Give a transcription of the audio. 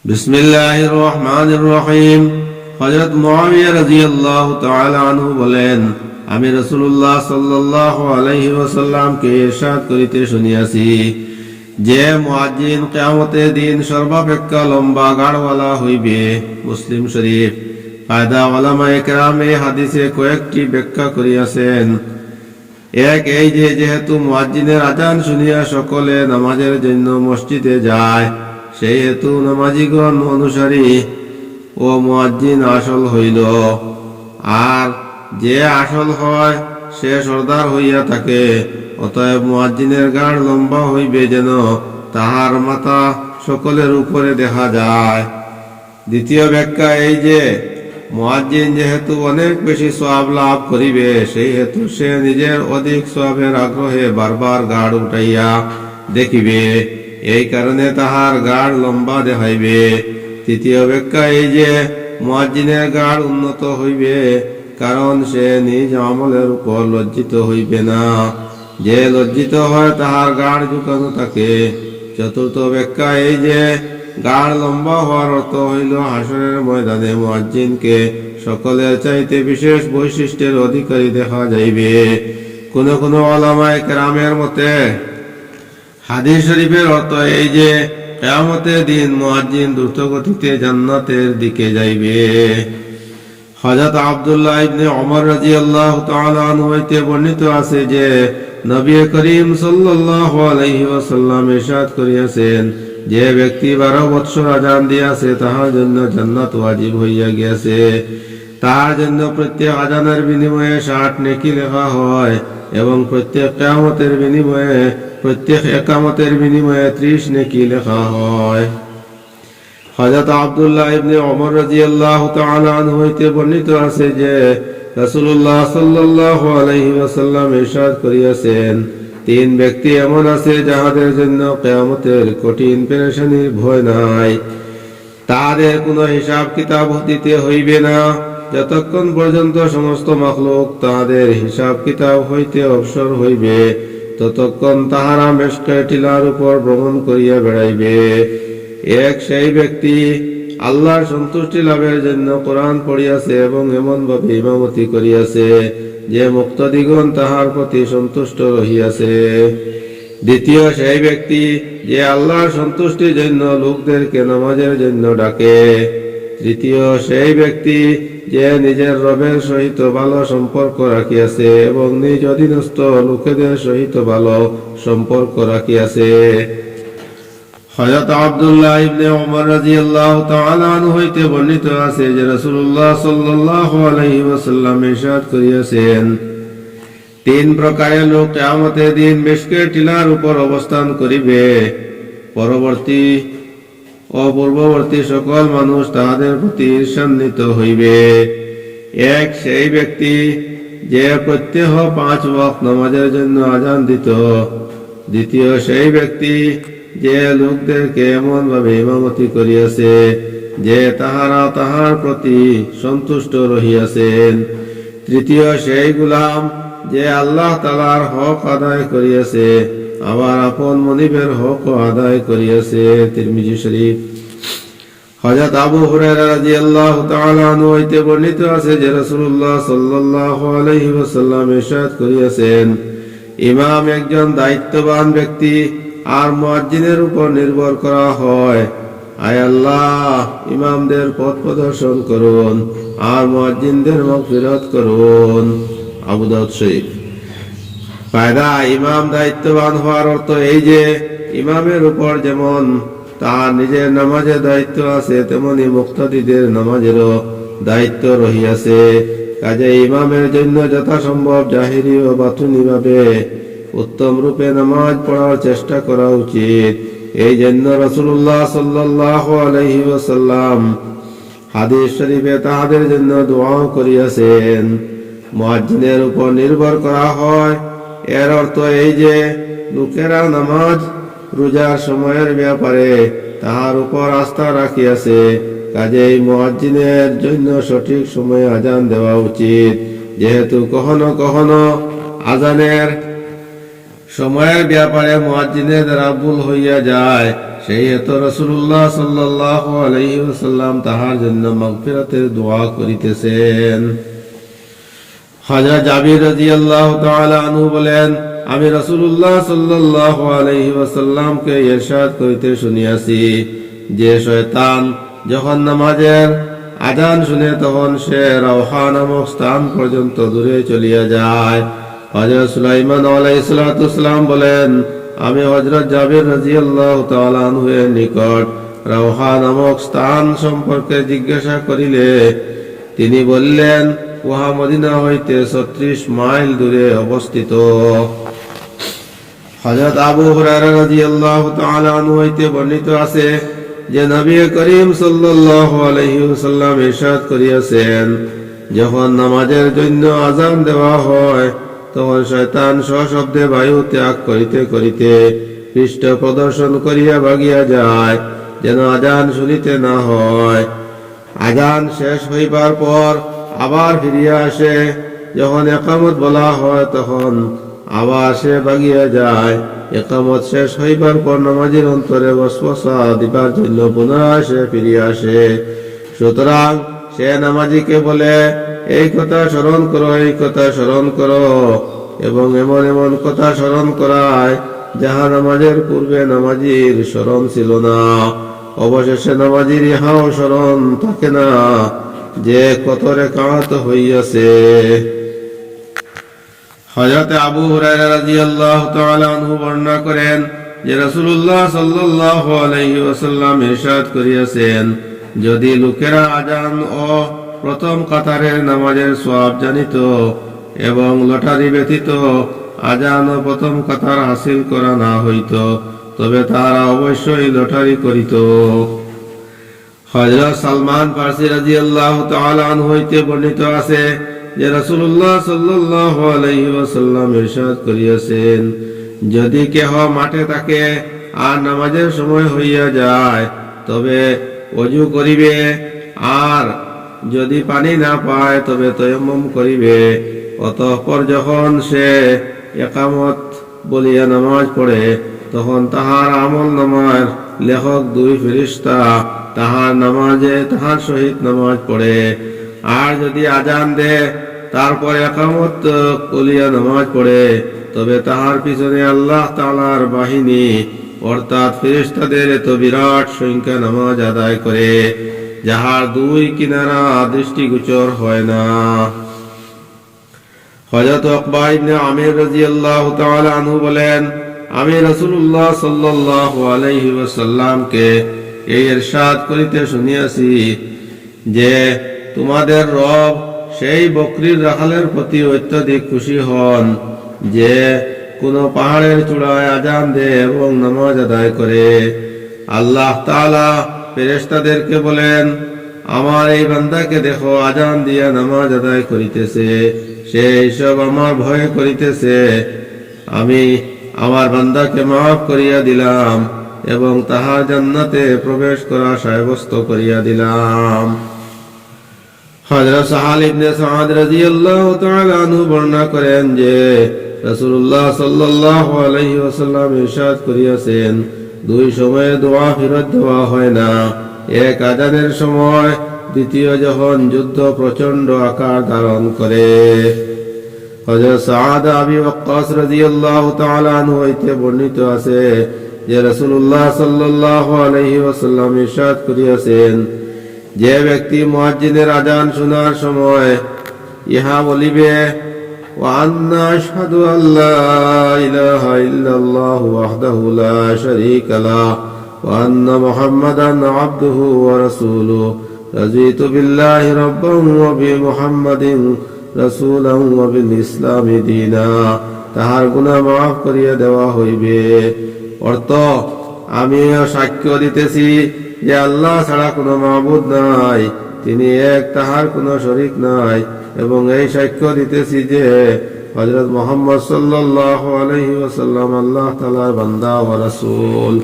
বিসমিল্লাহির রহমানির রহিম। হযরত মুআবিয়া রাদিয়াল্লাহু তাআলা আনহু বলেন, আমি রাসূলুল্লাহ সাল্লাল্লাহু আলাইহি ওয়াসাল্লামকে ইরশাদ করিতে শুনিয়াছি, যে মুয়াজ্জিন কিয়ামতের দিন সর্বাপেক্ষা লম্বা গাড়ওয়ালা হইবে। মুসলিম শরীফ। ফায়দা উলামায়ে কেরামে হাদিসে কয়েকটি ব্যাখ্যা করিয়াছেন। এক, এই যে যেহেতু মুয়াজ্জিনের আযান শুনিয়া সকলে নামাজের জন্য মসজিদে যায়, সেই হেতু নামাজিগণ অনুসারী ও মুয়াজ্জিন আসল হইল। আর যে আসল হয় সে সর্দার হইয়া থাকে, অতএব মুয়াজ্জিনের গাড় লম্বা হইবে যেন তাহার মাথা সকলের উপরে দেখা যায়। দ্বিতীয় ব্যাখ্যা এই যে মুয়াজ্জিন যেহেতু অনেক বেশি সওয়াব লাভ করিবে, সেই হেতু সে নিজের অধিক সওয়াবের আগ্রহে বারবার গাড় উঠাইয়া দেখিবে, এই কারণে তাহার গাড় লম্বা দেখাইবে। তৃতীয় ব্যাখ্যা এই যে মুয়াজ্জিনের গাড় উন্নত হইবে, কারণ সে নিজ আমলের উপর লজ্জিত হইবে না। যে লজ্জিত হয় তাহার গাড় ঝুঁকানো থাকে। চতুর্থ ব্যাখ্যা এই যে গাড় লম্বা হওয়ার অর্থ হইল হাসরের ময়দানে মুয়াজ্জিনকে সকলের চাইতে বিশেষ বৈশিষ্ট্যের অধিকারী দেখা যাইবে। কোন কোন উলামায়ে কেরামের মতে হাদিস শরীফের অর্থ এই যে কিয়ামতের দিন মুয়াজ্জিন দ্রুত গতিতে জান্নাতের দিকে যাইবে। হযরত আব্দুল্লাহ ইবনে ওমর রাদিয়াল্লাহু তাআলা আনহু হইতে বর্ণিত আছে যে নবী করিম সাল্লাল্লাহু আলাইহি ওয়াসাল্লাম ইরশাদ করিয়াছেন, যে ব্যক্তি 12 বৎসর আযান দিয়াছে তাহার জন্য জান্নাত ওয়াজিব হইয়া গিয়াছে। তাহার জন্য প্রত্যেক আযানের বিনিময়ে 60 নেকি লেখা হয় এবং প্রত্যেক একামতের বিনিময়ে 30 নেকি লেখা হয়। হযরত আব্দুল্লাহ ইবনে ওমর রাদিয়াল্লাহু তাআলা আনহু হইতে বর্ণিত আছে যে রাসূলুল্লাহ সাল্লাল্লাহু আলাইহি ওয়াসাল্লাম ইরশাদ করিয়াছেন, 3 ব্যক্তি এমন আছে যাহাদের জন্য কিয়ামতের কঠিন পেরেশানির ভয় নাই। তাহাদের কোনো হিসাব কিতাব দিতে হইবে না যতক্ষণ পর্যন্ত সমস্ত মাখলুক তাহাদের হিসাব কিতাব হইতে অবসর হইবে, ততক্ষণ তাহারা মেশকে টিলার উপর ভ্রমণ করিয়া বেড়াইবে। এক, সেই ব্যক্তি আল্লাহর সন্তুষ্টি লাভের জন্য কোরআন পড়িয়াছে এবং এমন ভাবে ইমামতি করিয়াছে যে মুক্তাদিগণ তাহার প্রতি সন্তুষ্ট রহিয়াছে। দ্বিতীয়, সেই ব্যক্তি যে আল্লাহর সন্তুষ্টির জন্য লোকদেরকে নামাজের জন্য ডাকে। তৃতীয়, সেই ব্যক্তি যে নিজের রবের সহিত ভালো সম্পর্ক রাখিয়াছে এবং নিজ অধীনস্থ লোকেদের সহিত ভালো সম্পর্ক রাখিয়াছে। হযরত আব্দুল্লাহ ইবনে ওমর রাদিয়াল্লাহু তাআলা আনহু হইতে বর্ণিত আছে যে রাসূলুল্লাহ সাল্লাল্লাহু আলাইহি ওয়াসাল্লাম ইরশাদ করিয়াছেন, 3 প্রকারের লোক কিয়ামতের দিন মেশকের টিলার উপর অবস্থান করিবে। পরবর্তী ও পূর্ববর্তী সকল মানুষ তাহাদের প্রতি ঈর্ষান্বিত হইবে। এক, সেই ব্যক্তি যে প্রত্যহ 5 ওয়াক্ত নামাজের জন্য আযান দিত। দ্বিতীয়, সেই ব্যক্তি যে লোকদেরকে এমন ভাবে ইমামতি করিয়াছে যে তাহারা তাহার প্রতি সন্তুষ্ট রহিয়াছেন। তৃতীয়, সেই গোলাম যে আল্লাহ তাআলার হক আদায় করিয়াছে, আবার আপন মনিবের হক আদায় করিয়াছে। তিরমিজি শরীফ। হযরত আবু হুরায়রা রাদিয়াল্লাহু তাআলা আনহু হইতে বর্ণিত আছে যে রাসূলুল্লাহ সাল্লাল্লাহু আলাইহি ওয়াসাল্লাম ইরশাদ করিয়াছেন, ইমাম একজন দায়িত্ববান ব্যক্তি আর মুয়াজ্জিনের উপর নির্ভর করা হয়। আয় আল্লাহ, ইমামদের পথ প্রদর্শন করুন আর মুয়াজ্জিনদের মাগফিরাত করুন। আবু দাউদ শরীফ। ফায়দা, ইমাম দায়িত্ববান হওয়ার অর্থ এই যে ইমামের উপর যেমন তাহার নিজের নামাজের দায়িত্ব আছে, তেমনি মুক্তাদিদের নামাজেরও দায়িত্ব রহিয়াছে। কাজে ইমামের জন্য যথাসম্ভব জাহিরি ও বাতুনি ভাবে উত্তম রূপে নামাজ পড়ার চেষ্টা করা উচিত। এই জন্য রাসূলুল্লাহ সাল্লাল্লাহু আলাইহি ওয়াসাল্লাম হাদিস শরীফে তাহাদের জন্য দোয়া করিয়াছেন। মুয়াজ্জিনের উপর নির্ভর করা হয় এর অর্থ এই যে লোকেরা নামাজ রোজার সময়ের ব্যাপারে তাহার উপর আস্থা রাখিয়াছে, কাজেই মুয়াজ্জিনের জন্য সঠিক সময়ে আযান দেওয়া উচিত। যেহেতু কখনো কখনো আযানের সময়ের ব্যাপারে মুয়াজ্জিনের দ্বারা ভুল হইয়া যায়, সেই হেতু রাসূলুল্লাহ সাল্লাল্লাহু আলাইহি ওয়াসাল্লাম তাহার জন্য মাগফিরাতের দোয়া করিতেছেন। হযরত জাবির রাদিয়াল্লাহু তাআলা আনহু বলেন, আমি রাসূলুল্লাহ সাল্লাল্লাহু আলাইহি ওয়াসাল্লামকে ইরশাদ করিতে শুনিয়াছি যে শয়তান যখন নামাজের আযান শুনে তখন সে রাওহা নামক স্থান পর্যন্ত দূরে চলিয়া যায়। হযরত সুলাইমান আলাইহিস সালাতু ওয়াসসালাম বলেন, আমি হযরত জাবির রাদিয়াল্লাহু তাআলা আনহু এর নিকট রাওহা নামক স্থান সম্পর্কে জিজ্ঞাসা করিলে তিনি বললেন, উহা মদিনা হইতে 36 মাইল দূরে অবস্থিত। হযরত আবু হুরায়রা রাদিয়াল্লাহু তাআলা আনহু হইতে বর্ণিত আছে যে নবী করিম সাল্লাল্লাহু আলাইহি ওয়াসাল্লাম ইরশাদ করিয়াছেন, যখন নামাজের জন্য আযান দেওয়া হয় তখন শয়তান সশব্দে বায়ু ত্যাগ করিতে করিতে পৃষ্ঠ প্রদর্শন করিয়া ভাগিয়া যায়, যেন আযান শুনিতে না হয়। আযান শেষ হইবার পর আবার ফিরিয়া আসে। যখন ইকামত বলা হয় তখন আবার সে ভাগিয়া যায়। ইকামত শেষ হইবার পর নামাজীর অন্তরে ওয়াসওয়াসা দিবার জন্য পুনরায় সে ফিরিয়া আসে। সুতরাং সে নামাজীকে বলে, এই কথা স্মরণ করো, এই কথা স্মরণ করো, এবং এমন এমন কথা স্মরণ করায় যাহা নামাজের পূর্বে নামাজীর স্মরণ ছিল না। অবশেষে নামাজীর ইহাও স্মরণ থাকে না যে কত রাকাত হইয়াছে। হযরত আবু হুরায়রা রাদিয়াল্লাহু তাআলা আনহু বর্ণনা করেন যে রাসূলুল্লাহ সাল্লাল্লাহু আলাইহি ওয়াসাল্লাম ইরশাদ করিয়াছেন, যদি লোকেরা আযান ও প্রথম কাতারের নামাজের সওয়াব জানিত এবং লটারি ব্যতীত আযান ও প্রথম কাতার হাসিল করা না হইত, তবে তারা অবশ্যই লটারি করিত। হযরত সালমান ফারসি রাদিয়াল্লাহু তাআলা আনহু হইতে বর্ণিত আছে যে রাসূলুল্লাহ সাল্লাল্লাহু আলাইহি ওয়াসাল্লাম ইরশাদ করিয়াছেন, যদি কেহ মাঠে থাকে আর নামাজের সময় হইয়া যায় তবে ওযু করিবে, আর যদি পানি না পায় তবে তায়াম্মুম করিবে। অতঃপর যখন সে ইকামত বলিয়া নামাজ পড়ে তখন তাহার আমল নামার লেখক 2 ফেরেশতা তাহার নামাজে তাহার সহিত নামাজ পড়ে। আর যদি আযান দে তারপর ইকামত বলিয়া নামাজ পড়ে তবে তাহার পিছনে আল্লাহ তাআলার বাহিনী অর্থাৎ ফেরেশতাদের এত বিরাট সংখ্যা নামাজ আদায় করে যাহার 2 কিনারা দৃষ্টিগোচর হয় না। হযরত উকবা ইবনে আমির রাদিয়াল্লাহু তাআলা আনহু বলেন, আমি রাসূলুল্লাহ সাল্লাল্লাহু আলাইহি ওয়াসাল্লামকে এই ইরশাদ করিতে শুনিয়াছি যে তোমাদের রব সেই বকরীর রাখালের প্রতি অত্যধিক খুশি হন যে কোন পাহাড়ের চূড়ায় আযান দেয় এবং নামাজ আদায় করে। আল্লাহ তাআলা ফেরেশতাদেরকে বলেন, আমার এই বান্দাকে দেখো, আযান দিয়া নামাজ আদায় করিতেছে, সে এইসব আমার ভয় করিতেছে, আমি আমার বান্দাকে মাফ করিয়া দিলাম এবং তাহার জান্নাতে প্রবেশ করা সাব্যস্ত করিয়া দিলাম। হযরত সাহাল ইবনে সাদ রাদিয়াল্লাহু তাআলা আনহু বর্ণনা করেন যে রাসূলুল্লাহ সাল্লাল্লাহু আলাইহি ওয়াসাল্লাম ইরশাদ করিয়াছেন, 2 সময়ে দোয়া ফিরত দেওয়া হয় না, এক আযানের সময়, দ্বিতীয় যখন যুদ্ধ প্রচন্ড আকার ধারণ করে। হযরত সাদ আবি ওয়াক্কাস রাদিয়াল্লাহু তাআলা আনহু হইতে বর্ণিত আছে যে রাসূলুল্লাহ সাল্লাল্লাহু আলাইহি ওয়াসাল্লাম ইরশাদ করিয়াছেন, যে ব্যক্তি মুয়াজ্জিনের আযান শোনার সময় ইহা বলিবে, ওয়া আন্না আশহাদু আল্লা ইলাহা ইল্লাল্লাহু ওয়াহদাহু লা শারীকা লাহু ওয়া আন্না মুহাম্মাদান আবদুহু ওয়া রাসূলুহু, রাযীতু বিল্লাহি রাব্বান ওয়া বি মুহাম্মাদিন রাসূলান ওয়া বিল ইসলামি দীনা, তাহার গুনাহ মাফ করিয়া দেওয়া হইবে। অর্থ, আমি সাক্ষ্য দিতেছি যে আল্লাহ ছাড়া কোনো মাবুদ নাই, তিনি এক, তাহার কোনো শরীক নাই, এবং এই সাক্ষ্য দিতেছি যে হযরত মুহাম্মদ সাল্লাল্লাহু আলাইহি ওয়াসাল্লাম আল্লাহ তাআলার বান্দা ও রাসূল।